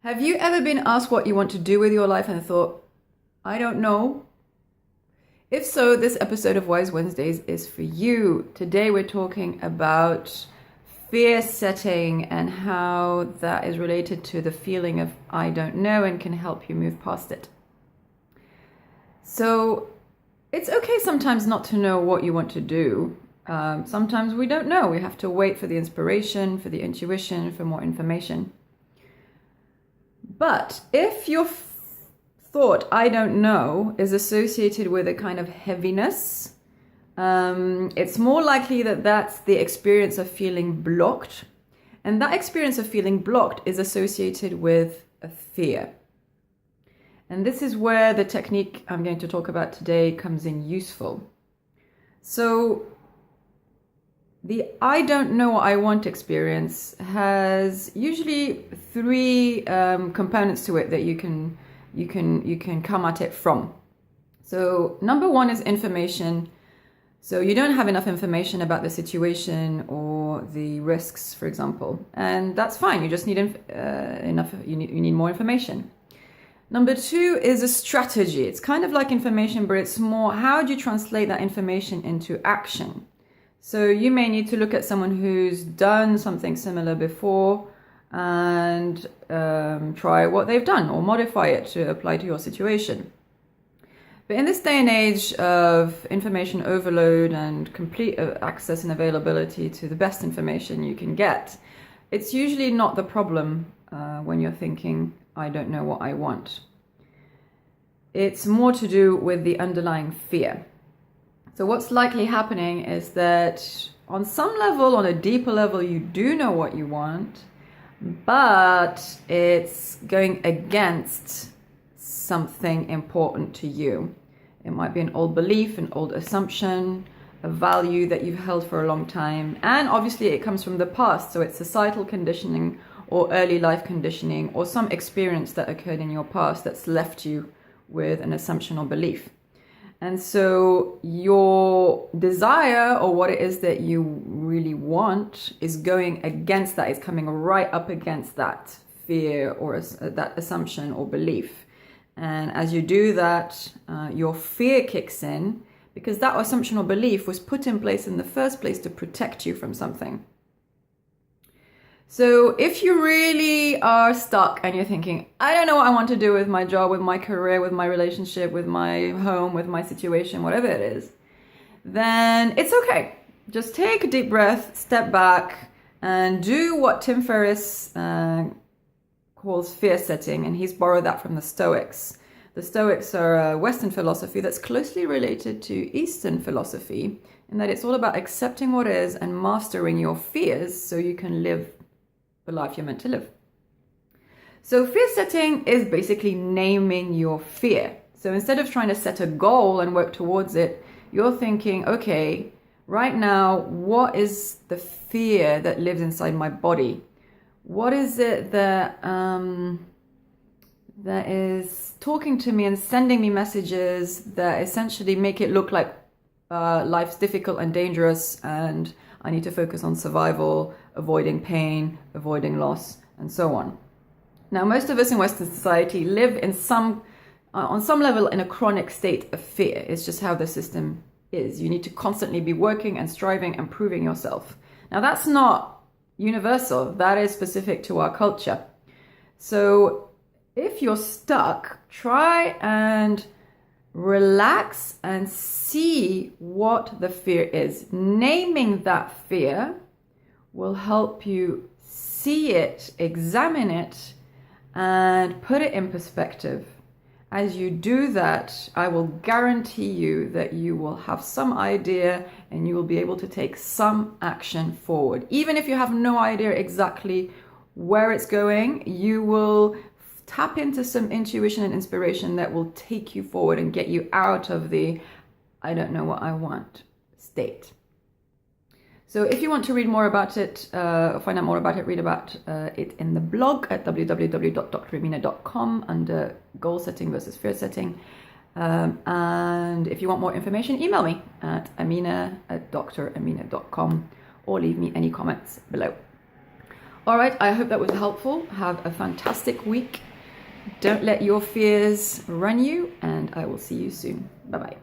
Have you ever been asked what you want to do with your life and thought, I don't know? If so, this episode of Wise Wednesdays is for you. Today we're talking about fear setting and how that is related to the feeling of I don't know and can help you move past it. So it's okay sometimes not to know what you want to do. Sometimes we don't know. We have to wait for the inspiration, for the intuition, for more information. But if your thought, I don't know, is associated with a kind of heaviness, it's more likely that that's the experience of feeling blocked. And that experience of feeling blocked is associated with a fear. And this is where the technique I'm going to talk about today comes in useful. So the I don't know what I want experience has usually three components to it that you can come at it from. So number one is information. So you don't have enough information about the situation or the risks, for example, and that's fine. You just need enough. You need more information. Number two is a strategy. It's kind of like information, but it's more how do you translate that information into action? So you may need to look at someone who's done something similar before and try what they've done or modify it to apply to your situation. But in this day and age of information overload and complete access and availability to the best information you can get, it's usually not the problem when you're thinking, I don't know what I want. It's more to do with the underlying fear. So what's likely happening is that on some level, on a deeper level, you do know what you want, but it's going against something important to you. It might be an old belief, an old assumption, a value that you've held for a long time. And obviously it comes from the past. So it's societal conditioning or early life conditioning or some experience that occurred in your past that's left you with an assumption or belief. And so your desire or what it is that you really want is going against that. It's coming right up against that fear or that assumption or belief. And as you do that, your fear kicks in because that assumption or belief was put in place in the first place to protect you from something. So if you really are stuck and you're thinking, I don't know what I want to do with my job, with my career, with my relationship, with my home, with my situation, whatever it is, then it's okay. Just take a deep breath, step back, and do what Tim Ferriss calls fear setting, and he's borrowed that from the Stoics. The Stoics are a Western philosophy that's closely related to Eastern philosophy, in that it's all about accepting what is and mastering your fears so you can live the life you're meant to live. So fear setting is basically naming your fear. So instead of trying to set a goal and work towards it, you're thinking, okay, right now, what is the fear that lives inside my body? What is it that is talking to me and sending me messages that essentially make it look like life's difficult and dangerous and I need to focus on survival, avoiding pain, avoiding loss, and so on. Now, most of us in Western society live in on some level in a chronic state of fear. It's just how the system is. You need to constantly be working and striving and proving yourself. Now, that's not universal. That is specific to our culture. So if you're stuck, try and relax and see what the fear is. Naming that fear will help you see it, examine it, and put it in perspective. As you do that, I will guarantee you that you will have some idea and you will be able to take some action forward. Even if you have no idea exactly where it's going, you will tap into some intuition and inspiration that will take you forward and get you out of the I don't know what I want state. So if you want to read more about it, or find out more about it, read about it in the blog at www.dremina.com under goal setting versus fear setting. And if you want more information, email me at amina@dramina.com or leave me any comments below. All right, I hope that was helpful. Have a fantastic week. Don't let your fears run you, and I will see you soon. Bye-bye.